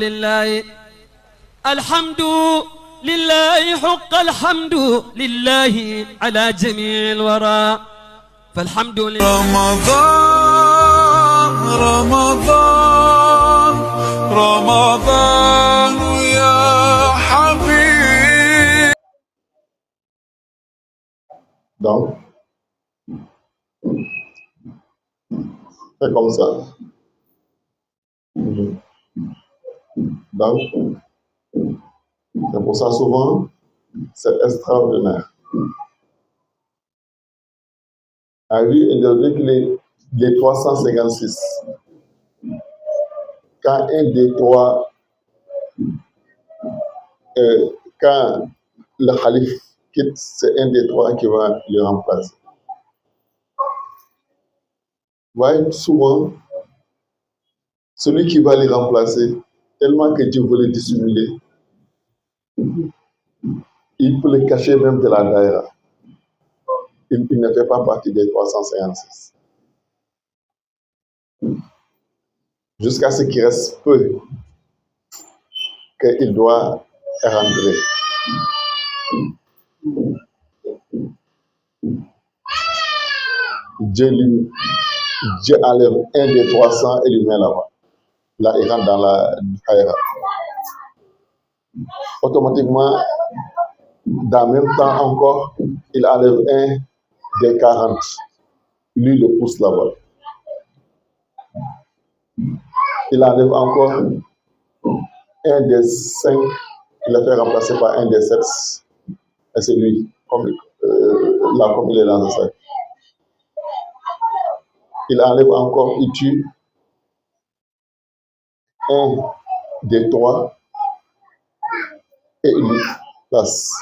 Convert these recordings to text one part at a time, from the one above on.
لله الحمد لله حق الحمد لله على جميع الورى فالحمد لله رمضان رمضان رمضان يا حبيب. Donc, c'est comme ça. Donc, c'est pour ça souvent, c'est extraordinaire. À lui, il dit qu'il est les 356. Quand un des trois, quand le calife quitte, c'est un des trois qui va le remplacer. Vous voyez, souvent, celui qui va le remplacer, tellement que Dieu veut le dissimuler, il peut le cacher même de la daïra. Il ne fait pas partie des 356. Jusqu'à ce qu'il reste peu qu'il doit rentrer. Dieu enlève un des 300 et lui met là-bas. Là, il rentre dans la daïra. Automatiquement, dans le même temps encore, il enlève un des 40. Lui le pousse là-bas. Il enlève encore un des 5, il le fait remplacer par un des 7. Et c'est lui, comme il est dans le sac. Il enlève encore, il tue un des 3 et il lui place.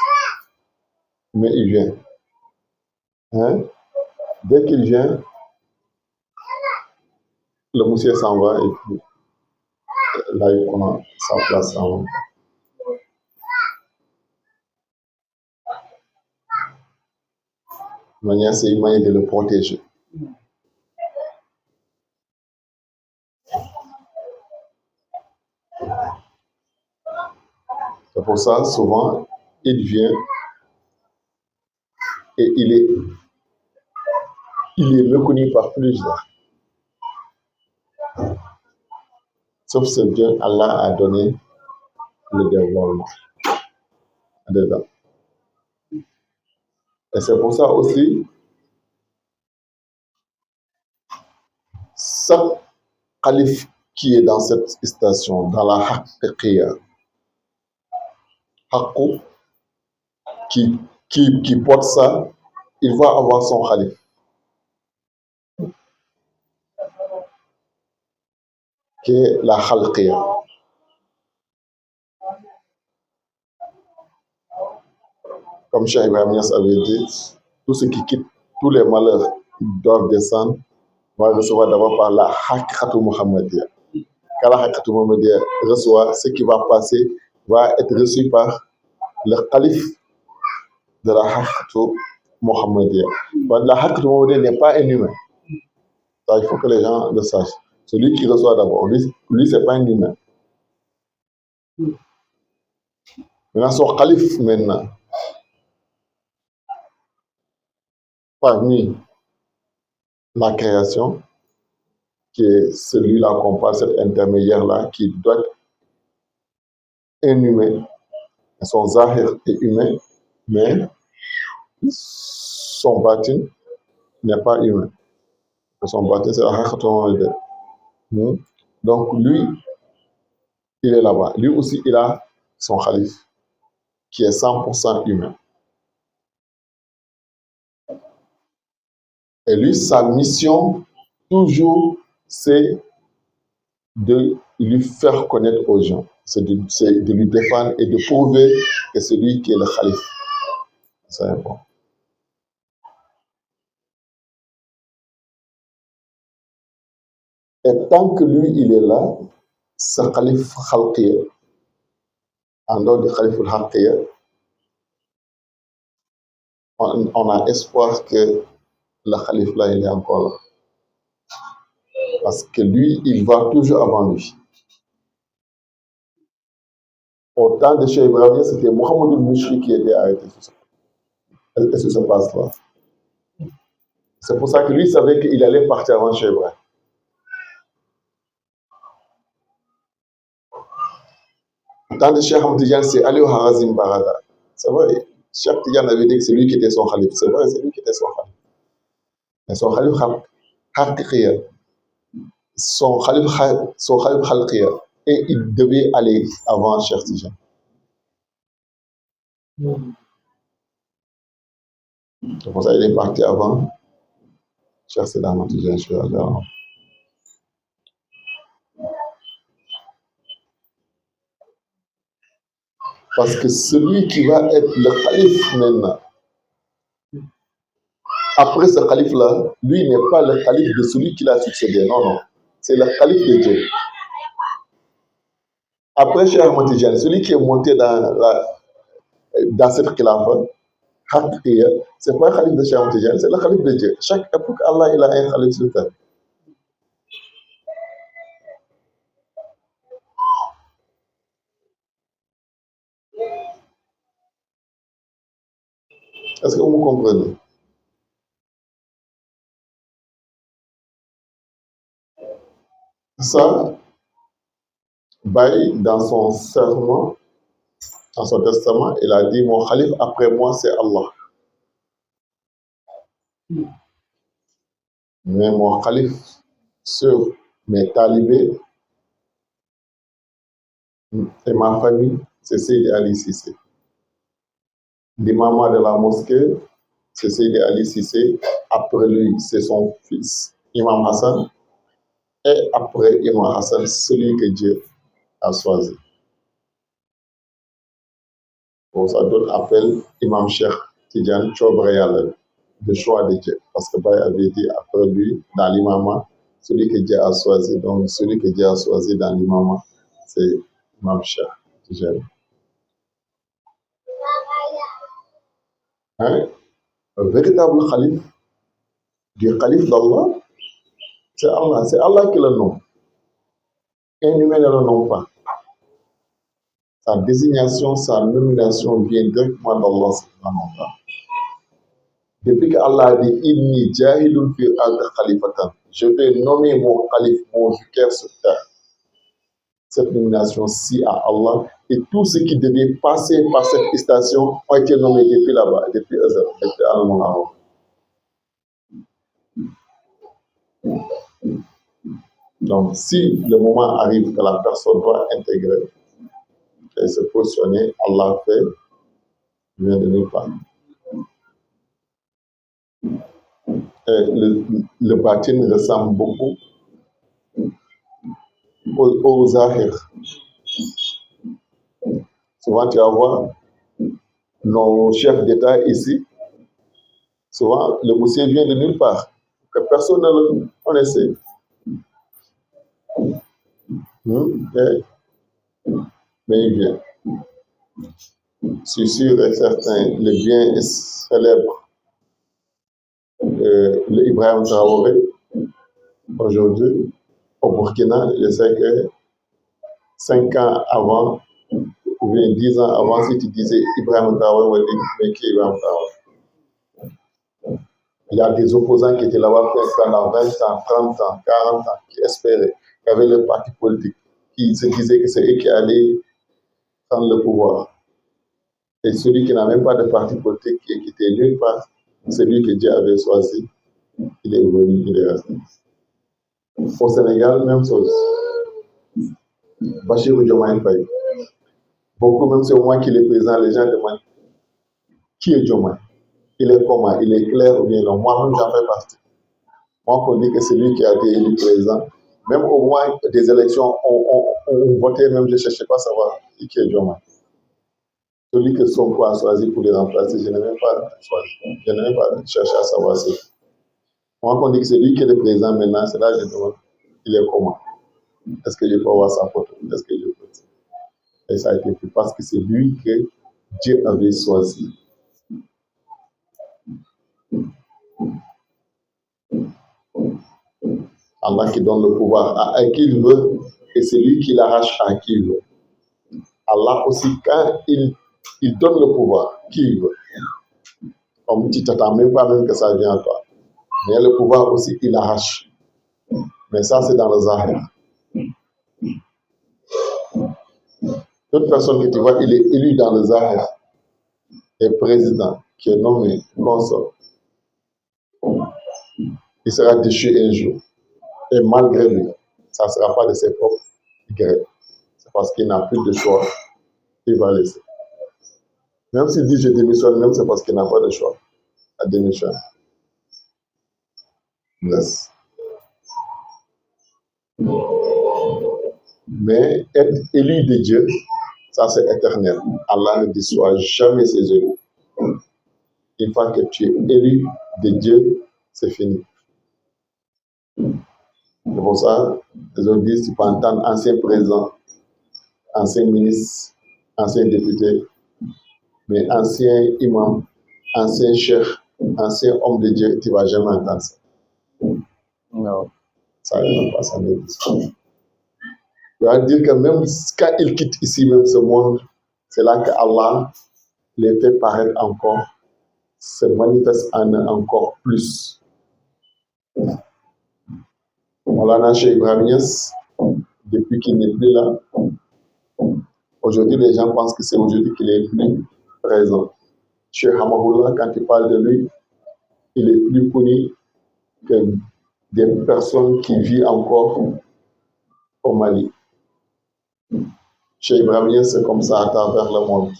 Mais il vient. Hein? Dès qu'il vient, le monsieur s'en va et puis là, il prend sa place en haut. De manière, c'est une manière de le protéger. C'est pour ça, souvent, il vient et il est reconnu par plusieurs. Sauf ce Dieu, Allah a donné le dévoilement dedans. Et c'est pour ça aussi, chaque calife qui est dans cette station, dans la haqiqiyya, haqqu, qui porte ça, il va avoir son calife. Qui est la khalqiyya. Comme Cheikh Ibrahim Niass avait dit, tout ce qui quitte, tous les malheurs doivent descendre, va recevoir d'abord par la haqiqatu muhammadiyya. Quand la haqiqatu muhammadiyya reçoit, ce qui va passer va être reçu par le calife de la haqiqatu muhammadiyya. La haqiqatu muhammadiyya n'est pas un humain. Ça, il faut que les gens le sachent. Celui qui reçoit d'abord, lui c'est pas un humain. Maintenant, son calife maintenant, parmi la création, qui est celui-là qu'on parle, cet intermédiaire-là, qui doit être un humain. Son zahir est humain, mais son batin n'est pas humain. Son batin, c'est la haqiqatu. Donc lui, il est là-bas. Lui aussi, il a son calife, qui est 100% humain. Et lui, sa mission, toujours, c'est de lui faire connaître aux gens. C'est de lui défendre et de prouver que c'est lui qui est le calife. C'est important. Et tant que lui, il est là, ce calife khalqiyya, en dehors du calife al-haqiyya, on a espoir que le calife là, il est encore là. Parce que lui, il va toujours avant lui. Au temps de Cheikh Ibrahim, c'était Mohamed al-Mishri qui était arrêté sur ce passe-là. C'est pour ça que lui savait qu'il allait partir avant Cheikh Ibrahim. Au temps de Cheikh Ahmed Tidiane, c'est Ali Harazim Barada. C'est vrai, Cheikh Tidiane avait dit que c'est lui qui était son khalif. C'est vrai, c'est lui qui était son khalif. Mais son khalif Khalqiya, son khalif Khalqiya, et il devait aller avant Cheikh Tidiane. C'est pour ça qu'il est parti avant Cheikh Seydi Ahmed Tidiane. Parce que celui qui va être le calife maintenant, après ce calife-là, lui n'est pas le calife de celui qui l'a succédé. Non, non. C'est le calife de Dieu. Après Cheikh Ahmed Tidiane, celui qui est monté dans cette khilafa, c'est pas le calife de Cheikh Ahmed Tidiane, c'est le calife de Dieu. Chaque époque, Allah il a un calife sur terre. Est-ce que vous me comprenez? Ça, Baye, dans son serment, dans son testament, il a dit, mon calife après moi, c'est Allah. Mais mon calife sur mes talibés et ma famille, c'est Seydi Ali Cissé. L'imam de la mosquée, c'est Seydi Ali Cissé. Après lui, c'est son fils, Imam Hassan. Et après Imam Hassan, celui que Dieu a choisi. Pour ça, d'autres appellent Imam Cheikh Tidiane Chobreyal, le choix de Dieu. Parce que Baye avait dit après lui, dans l'imama, celui que Dieu a choisi. Donc, celui que Dieu a choisi dans l'imama, c'est Imam Cheikh Tidiane. Hein? Un véritable calife, du calife d'Allah, c'est Allah. C'est Allah qui le nomme. Un humain ne le nomme pas. Sa désignation, sa nomination vient directement d'Allah. Depuis qu'Allah a dit Inni jahilun fi al khalifatan, je vais nommer mon calife, mon vicaire sur terre. Cette nomination-ci à Allah et tout ce qui devait passer par cette station ont été nommés depuis là-bas, depuis Al-Muharram. Donc, si le moment arrive que la personne doit intégrer et se positionner, Allah fait, vient de nulle part. Le bâtiment ressemble beaucoup aux Zahir. Souvent, tu vas voir nos chefs d'État ici, souvent, le monsieur vient de nulle part, que personne ne le connaissait. Mais il vient. Je suis sûr et certain, le bien est célèbre. Le Ibrahim Traoré, aujourd'hui, au Burkina, je sais que 5 ans avant, ou bien 10 ans avant, si tu disais Ibrahim Traoré, on va dire, mais qui est Ibrahim Traoré? Il y a des opposants qui étaient là-bas pendant 20 ans, 30 ans, 40 ans, qui espéraient, qui avaient le parti politique, qui se disaient que c'est eux qui allaient prendre le pouvoir. Et celui qui n'a même pas de parti politique et qui était nulle part, celui que Dieu avait choisi, il est venu, il est resté. Au Sénégal, même chose. Bachir Diomaye Faye. Beaucoup, même c'est moi qui est présent, les gens demandent qui est Diomaye? Il est comment? Il est clair ou bien non? Moi-même, j'en fais partie. Moi, on dit que c'est lui qui a été élu président. Même au moins des élections, on votait, même je ne cherchais pas à savoir qui est Diomaye. Celui que Sonko a choisi pour les remplacer, je n'ai même pas choisi. Je n'ai même pas cherché à savoir si. Moi, on dit que c'est lui qui est le président maintenant, c'est là que je demande, il est comment? Est-ce que je peux avoir sa photo? Est-ce que je peux? Et ça a été fait parce que c'est lui que Dieu avait choisi. Allah qui donne le pouvoir à qui il veut et c'est lui qui l'arrache à qui il veut. Allah aussi, quand il donne le pouvoir, qui il veut. Comme tu t'attends même pas même que ça vienne à toi. Mais le pouvoir aussi, il arrache. Mais ça, c'est dans le Zahir. Toute personne que tu vois, il est élu dans le Zahir, est président, qui est nommé consort. Il sera déchu un jour. Et malgré lui, ça ne sera pas de ses propres grés. C'est parce qu'il n'a plus de choix. Il va laisser. Même s'il dit je démissionne, même c'est parce qu'il n'a pas de choix à démissionner. Yes. Mais être élu de Dieu, ça c'est éternel. Allah ne déçoit jamais ses élus. Une fois que tu es élu de Dieu, c'est fini. C'est pour ça, les autres disent, tu peux entendre ancien président, ancien ministre, ancien député, mais ancien imam, ancien chef, ancien homme de Dieu, tu ne vas jamais entendre ça. Non. Ça ne va pas, ça n'existe pas. Je veux dire que même quand ils quittent ici, même ce monde, c'est là que Allah les fait paraître encore, se manifeste en eux encore plus. Maulana Cheikh Ibrahim Niasse, depuis qu'il n'est plus là, aujourd'hui les gens pensent que c'est aujourd'hui qu'il est plus présent. Cheikh Hamahullah, quand il parle de lui, il est plus connu que des personnes qui vivent encore au Mali. Cheikh Ibrahim Niasse, c'est comme ça à travers le monde.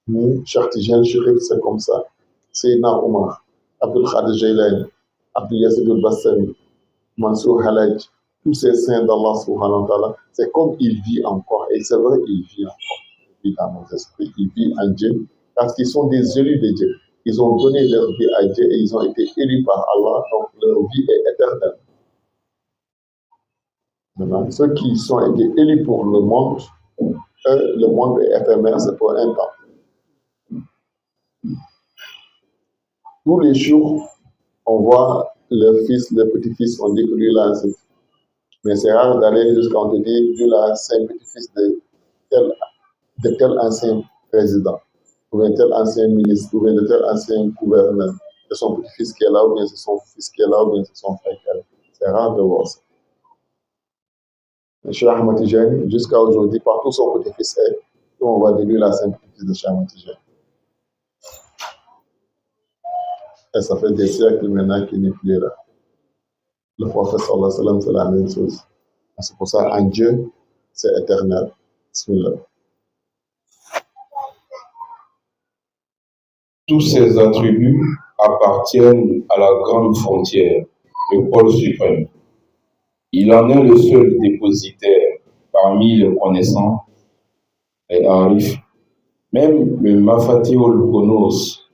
Nous, Cheikh Tidiane Chérif, c'est comme ça. Seydina Omar, Abdul Khadir Jailani, Abdul Yazid al-Bastami, Mansour Halaj, tous ces saints d'Allah subhanahu wa ta'ala, c'est comme il vit encore. Et c'est vrai qu'il vit encore. Il vit dans nos esprits, il vit en Dieu, parce qu'ils sont des élus de Dieu. Ils ont donné leur vie à Dieu et ils ont été élus par Allah, donc leur vie est éternelle. Maintenant, ceux qui sont été élus pour le monde, le monde est éphémère, c'est pour un temps. Tous les jours, on voit le fils, le petit-fils, on dit que lui là, c'est... Mais c'est rare d'aller jusqu'à on te dit, lui là, c'est un petit-fils de tel ancien président, ou bien tel ancien ministre, ou bien de tel ancien gouverneur. C'est son petit-fils qui est là, ou bien c'est son fils qui est là, ou bien c'est son frère qui est là. C'est rare de voir ça. Cheikh Ahmed Tijani, jusqu'à aujourd'hui, partout son petit-fils est, on voit de lui là, c'est un petit-fils de Cheikh Ahmed Tijani. Et ça fait des siècles maintenant qu'il n'est plus là. Le prophète sallallahu alayhi wa sallam, c'est la même chose. C'est pour ça, en Dieu, c'est éternel. Bismillah. Tous ces attributs appartiennent à la grande frontière, le pôle suprême. Il en est le seul dépositaire parmi les connaissants et arifs. Même le Mafatihoul Konos,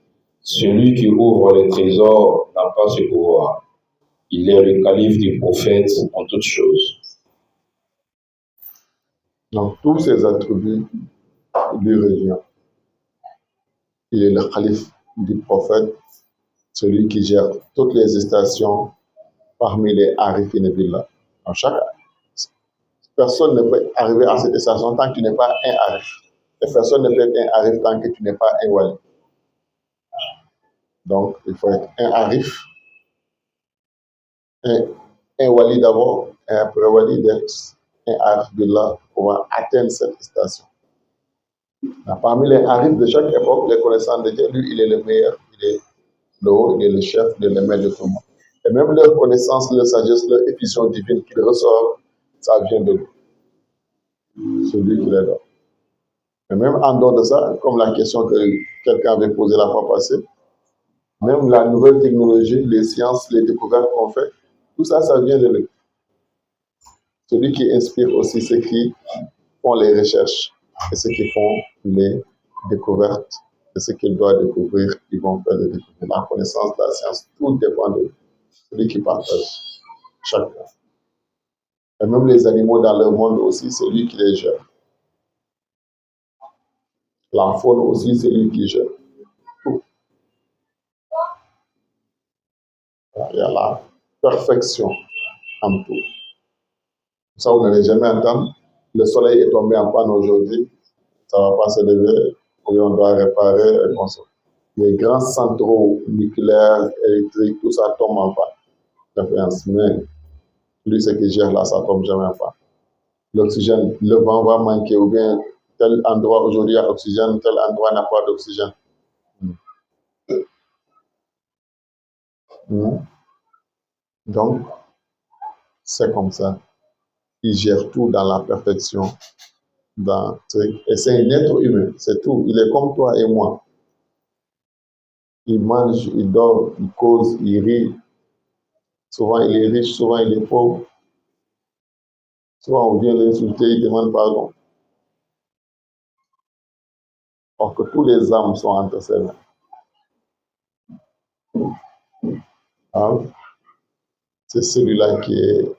celui qui ouvre les trésors, n'a pas ce pouvoir. Il est le calife du prophète en toutes choses. Donc, tous ces attributs lui reviennent. Il est le calife du prophète, celui qui gère toutes les stations parmi les arifs et les villas. En chaque personne ne peut arriver à cette station tant que tu n'es pas un arif. Et personne ne peut être un arif tant que tu n'es pas un wali. Donc, il faut être un arif, un wali d'abord, et après wali d'être un arif billah pour pouvoir atteindre cette station. Parmi les arifs de chaque époque, les connaissants de Dieu, lui, il est le meilleur, il est le haut, il est le chef, il est le maître de tout le monde. Et même leur connaissance, leur sagesse, leur effusion divine qu'ils reçoivent, ça vient de lui. C'est lui qui les donne. Et même en dehors de ça, comme la question que quelqu'un avait posée la fois passée, même la nouvelle technologie, les sciences, les découvertes qu'on fait, tout ça, ça vient de lui. Celui qui inspire aussi ceux qui font les recherches et ceux qui font les découvertes et ce qu'ils doivent découvrir, ils vont faire les découvertes. La connaissance, la science, tout dépend de lui. Celui qui partage chacun. Et même les animaux dans le monde aussi, c'est lui qui les gère. La faune aussi, c'est lui qui gère. Tout. Il y a la perfection en tout. Ça, vous n'allez jamais entendre. Le soleil est tombé en panne aujourd'hui. ça ne va pas se lever, ou on doit réparer et construire. Les grands centraux nucléaires, électriques, tout ça tombe en panne. Mais lui, ce qui gère là, ça ne tombe jamais en panne. L'oxygène, le vent va manquer, ou bien tel endroit aujourd'hui a oxygène, tel endroit n'a pas d'oxygène. Donc, c'est comme ça. Il gère tout dans la perfection. Et c'est un être humain, c'est tout. Il est comme toi et moi. Il mange, il dort, il cause, il rit. Souvent il est riche, souvent il est pauvre. Souvent on vient l'insulter, il demande pardon. Or que tous les âmes sont entre ses mains. Hein? C'est celui-là qui est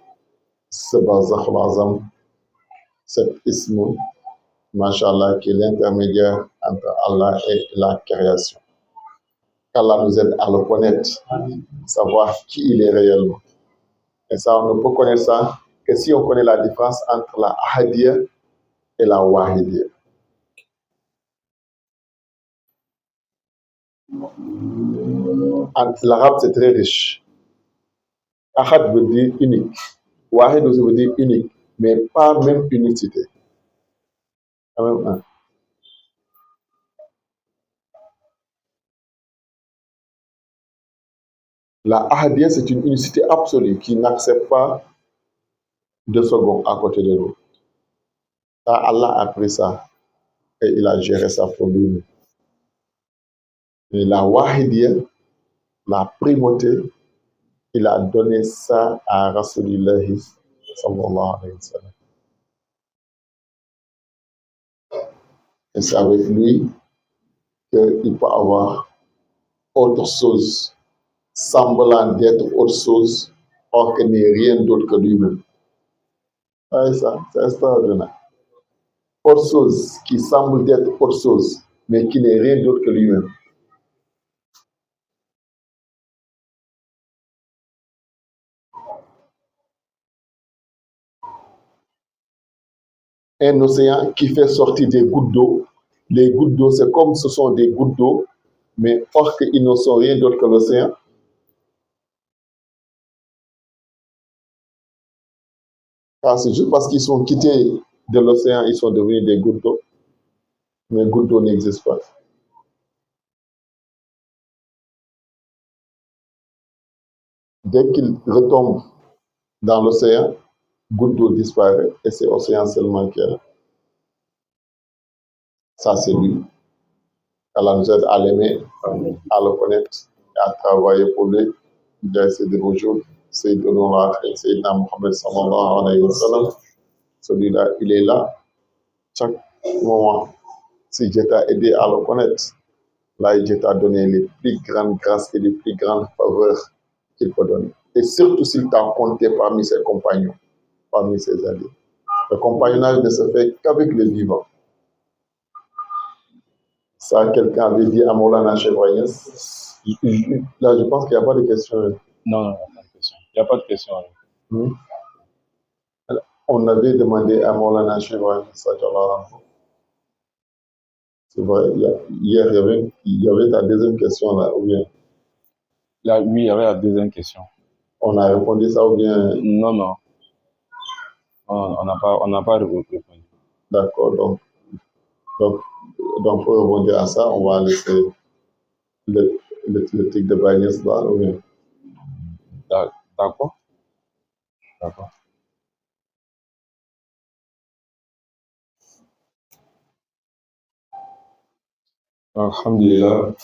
ce Barzakh al-Azam, cet ism, Mashallah, qui est l'intermédiaire entre Allah et la création. qu'Allah nous aide à le connaître, savoir qui il est réellement. Et ça, on ne peut connaître ça que si on connaît la différence entre la Ahadiyya et la Wahidiyya. L'arabe, c'est très riche. Ahad veut dire unique. Wahid aussi veut dire unique, mais pas même unicité. Quand même, hein. La Ahadiyya, c'est une unicité absolue qui n'accepte pas de second à côté de nous. Ça, Allah a pris ça et il a géré ça pour lui. Et la Wahidiyya, la primauté, il a donné ça à Rasulillahi sallallahu alayhi wa sallam. Et c'est avec lui qu'il peut avoir autre chose, semblant d'être autre chose, or qu'il n'est rien d'autre que lui-même. Ça, c'est extraordinaire. Autre chose qui semble d'être autre chose, mais qui n'est rien d'autre que lui-même. Un océan qui fait sortir des gouttes d'eau. Les gouttes d'eau, c'est comme ce sont des gouttes d'eau, mais or qu'ils ne sont rien d'autre que l'océan. C'est juste parce qu'ils sont quittés de l'océan, ils sont devenus des gouttes d'eau. Mais gouttes d'eau n'existent pas. Dès qu'ils retombent dans l'océan, goutte d'eau disparaît et c'est l'océan seulement qui est là. Ça, c'est lui. Allah nous aide à l'aimer, à le connaître et à travailler pour lui. Il a essayé de vos jours. Sayyidina Muhammad sallallahu alayhi wa sallam. Celui-là, il est là chaque moment. Si Dieu t'a aidé à le connaître, là, Dieu t'a donné les plus grandes grâces et les plus grandes faveurs qu'il peut donner. Et surtout s'il t'a compté parmi ses compagnons, parmi ses alliés. Le compagnonnage ne se fait qu'avec les vivants. Ça, quelqu'un avait dit à Maulana Cheikh Ibrahim. Là, je pense qu'il n'y a pas de question. Non, pas de question. Il n'y a pas de question. On avait demandé à Maulana Cheikh Ibrahim. C'est vrai, hier, il y avait ta deuxième question là, ou bien? Là, oui, il y avait la deuxième question. On a répondu ça ou bien? Non. On n'a pas répondu. D'accord, donc pour rebondir à ça, on va laisser le tic de Bagnès là, ou bien? D'accord. Alhamdulillah.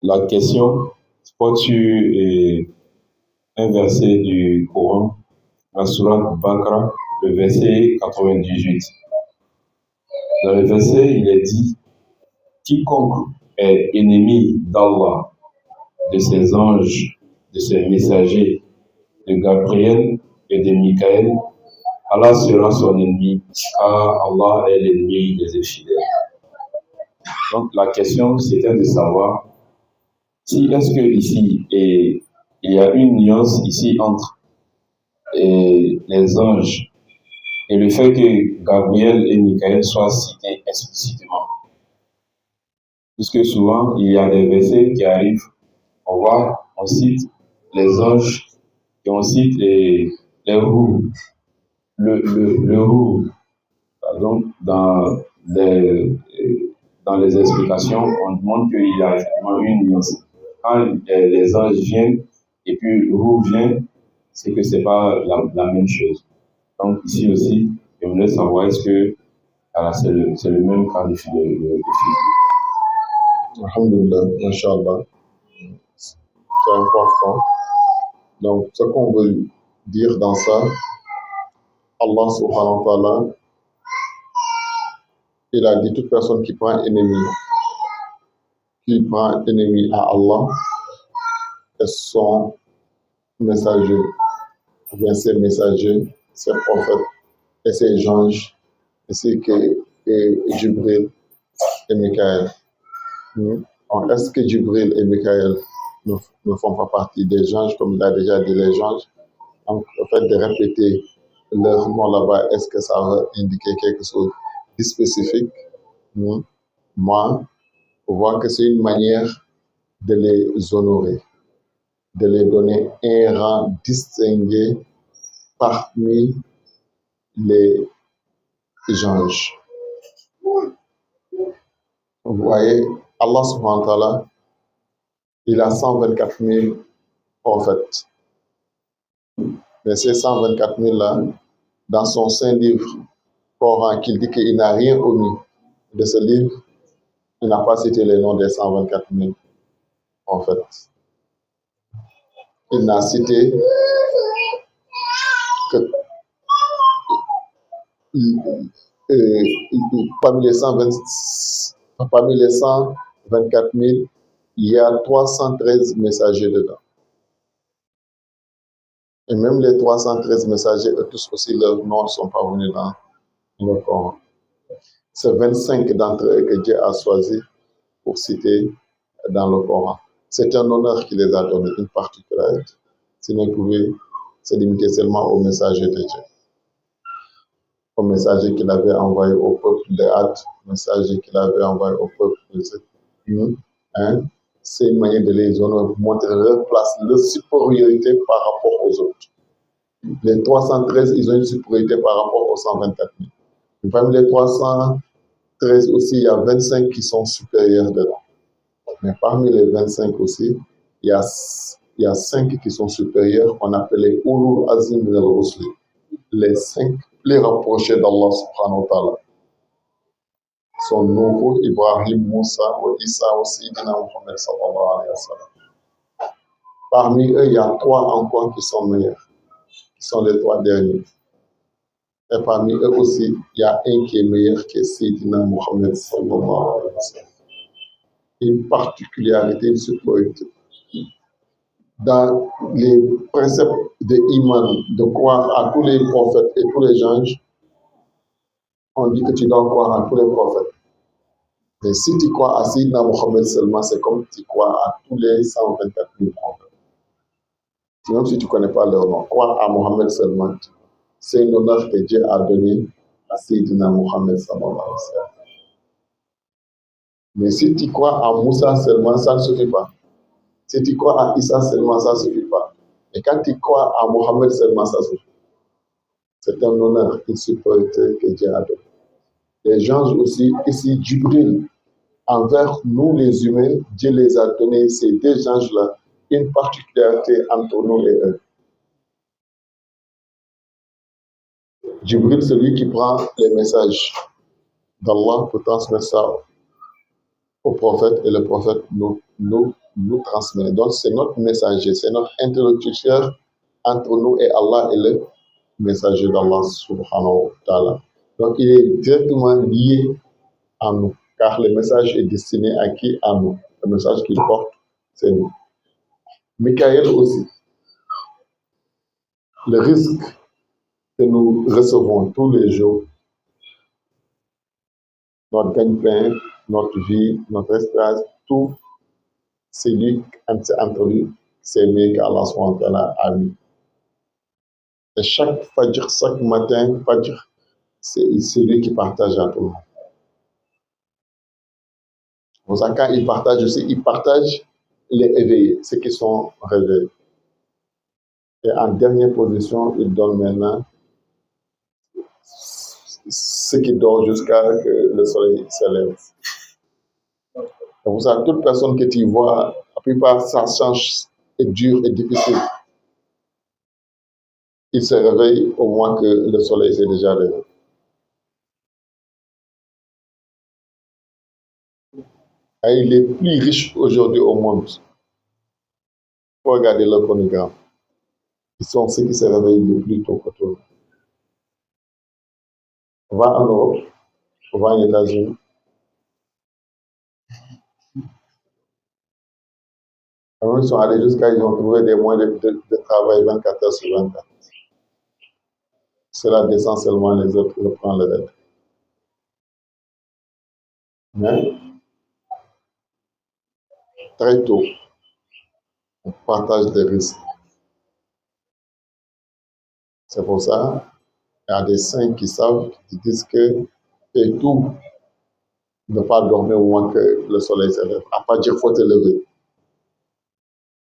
La question, peux-tu un verset du Coran, la sourate Bakra, le verset 98. Dans le verset, il est dit: quiconque est ennemi d'Allah, de ses anges, de ses messagers, de Gabriel et de Michael, Allah sera son ennemi, car Allah est l'ennemi des infidèles. Donc la question, c'était de savoir si est-ce que ici, il y a une nuance ici entre les anges Et le fait que Gabriel et Michael soient cités explicitement, puisque souvent il y a des versets qui arrivent, on cite les anges et on cite les roues, le roux. Donc, dans les explications, on montre qu'il y a effectivement une nuance. Quand les anges viennent et puis le roux vient, c'est que c'est pas la même chose. Donc, ici aussi, j'aimerais savoir est-ce que c'est le même cas de figure. Alhamdulillah, Inch'Allah. C'est important. Donc, ce qu'on veut dire dans ça, Allah subhanahu wa ta'ala, il a dit toute personne qui prend ennemi à Allah et son messager, ou bien ses messagers, ses prophètes et ses anges, ainsi que Jibril et Michael. Est-ce que Jibril et Michael ne font pas partie des anges, comme il a déjà dit les anges? Donc, le fait de répéter leur nom là-bas, est-ce que ça va indiquer quelque chose de spécifique? Moi, je vois que c'est une manière de les honorer, de les donner un rang distingué parmi les anges. Vous voyez, Allah subhanahu wa ta'ala, il a 124 000 prophètes. Mais ces 124 000 là, dans son saint livre Coran, qu'il dit qu'il n'a rien omis de ce livre, il n'a pas cité les noms des 124 000 prophètes. Il n'a cité que parmi les 124 000, il y a 313 messagers dedans. Et même les 313 messagers, tous aussi, leurs noms ne sont pas venus dans le Coran. C'est 25 d'entre eux que Dieu a choisi pour citer dans le Coran. C'est un honneur qu'il les a donné, une particularité. Sinon, ils pouvaient se limiter seulement aux messagers de Dieu. Au messager qu'il avait envoyé au peuple de Had, au messager qu'il avait envoyé au peuple de Zé. C'est une manière de les honorer, pour montrer leur place, leur supériorité par rapport aux autres. Les 313, ils ont une supériorité par rapport aux 124 000. Et parmi les 313 aussi, il y a 25 qui sont supérieurs dedans. Mais parmi les 25 aussi, il y a 5 qui sont supérieurs, qu'on appelle les Ulul Azim al-Rusli, les 5 plus rapprochés d'Allah subhanahu wa ta'ala. Sont Nuh, Ibrahim, Moussa, Isa, Sayyidina Muhammad sallallahu alayhi wa sallam. Parmi eux, il y a 3 encore qui sont meilleurs, qui sont les 3 derniers. Et parmi eux aussi, il y a un qui est meilleur, qui est Sayyidina Muhammad sallallahu alayhi wa sallam. Une particularité, une supériorité. Dans les préceptes de Iman, de croire à tous les prophètes et tous les anges, on dit que tu dois croire à tous les prophètes. Mais si tu crois à Sayyidina Muhammad seulement, c'est comme tu crois à tous les 124 000 prophètes. Même si tu ne connais pas leur nom, croire à Muhammad seulement, c'est un honneur que Dieu a donné à Sayyidina Muhammad sallallahu alayhi wa sallam. Mais si tu crois à Moussa seulement, ça ne suffit pas. Si tu crois à Isa seulement, ça ne suffit pas. Et quand tu crois à Mohammed seulement, ça suffit. C'est un honneur, une supériorité que Dieu a donné. Les anges aussi, ici, Jibril, envers nous les humains, Dieu les a donné, ces 2 anges-là, une particularité entre nous et eux. Jibril, c'est lui qui prend les messages d'Allah pour transmettre ça au prophète, et le prophète nous transmet. Donc, c'est notre messager, c'est notre interlocuteur entre nous et Allah et le messager d'Allah subhanahu wa ta'ala. Donc, il est directement lié à nous, car le message est destiné à qui? À nous. Le message qu'il porte, c'est nous. Michael aussi. Le risque que nous recevons tous les jours, notre gagne-pain, notre vie, notre espace, tout, c'est lui, entre lui, c'est lui qu'Allah subhanahu wa ta'ala a mis. Et chaque fajr, chaque matin, fajr, c'est celui qui partage à tout le monde. Pour ça, quand il partage aussi, il partage les éveillés, ceux qui sont réveillés. Et en dernière position, il donne maintenant ceux qui dorment jusqu'à ce que le soleil se lève. C'est pour ça, toute personne que tu vois, la plupart, ça change, est dur et difficile. Il se réveille au moins que le soleil s'est déjà levé. Et il est plus riche aujourd'hui au monde. Il faut regarder le chronogramme. Ils sont ceux qui se réveillent le plus tôt que tout le monde. Va en Europe, va aux États-Unis. Ils sont allés jusqu'à, ils ont trouvé des moyens de travail 24 heures sur 24. Cela descend seulement, les autres reprennent le reste. Mais très tôt, on partage des risques. C'est pour ça qu'il y a des saints qui savent, qui disent que et tout, ne pas dormir au moins que le soleil se lève. À pas dire qu'il faut te lever.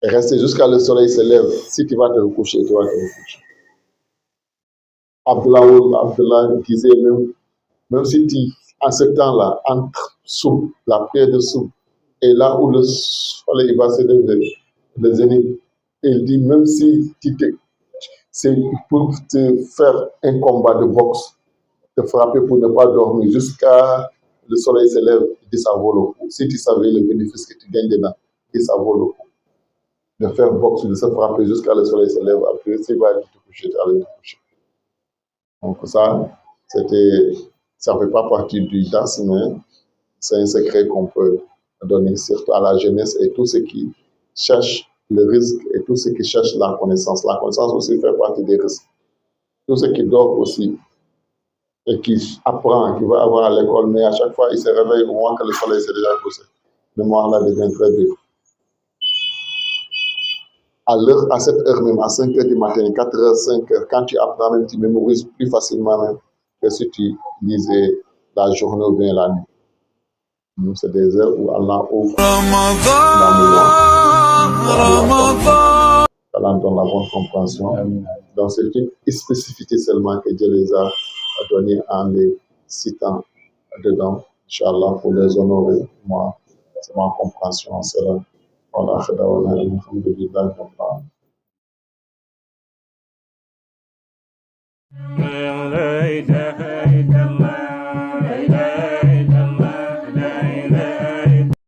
Et rester jusqu'à le soleil se lève. Si tu vas te recoucher, tu vas te recoucher. Abdullah disait même si tu, en ce temps-là, entre sous la prière de sous, et là où le soleil va se lever, le zénith, il dit même si c'est pour te faire un combat de boxe, te frapper pour ne pas dormir jusqu'à le soleil se lève, il dit ça vaut le coup. Si tu savais le bénéfice que tu gagnes dedans, il dit ça vaut le coup. De faire boxe, de se frapper jusqu'à le soleil se lève, après, si tu vas te coucher, tu vas aller te coucher. Donc ça ne fait pas partie du DAS, mais c'est un secret qu'on peut donner surtout à la jeunesse et tous ceux qui cherchent le risque et tous ceux qui cherchent la connaissance. La connaissance aussi fait partie des risques. Tous ceux qui dorment aussi et qui apprennent, qui vont avoir à l'école, mais à chaque fois, ils se réveillent au moins que le soleil s'est déjà couché. Le mois-là devient très dur. À cette heure même, à 5 heures du matin, 4 heures, 5 heures, quand tu apprends même, tu mémorises plus facilement même que si tu lisais la journée ou bien la nuit. Nous, c'est des heures où Allah ouvre la mémoire. Allah donne la bonne compréhension. Donc, c'est une spécificité seulement que Dieu les a donné en les citant dedans. Inch'Allah, pour les honorer, moi, c'est ma compréhension. Cela. Voilà, alhamdulillah.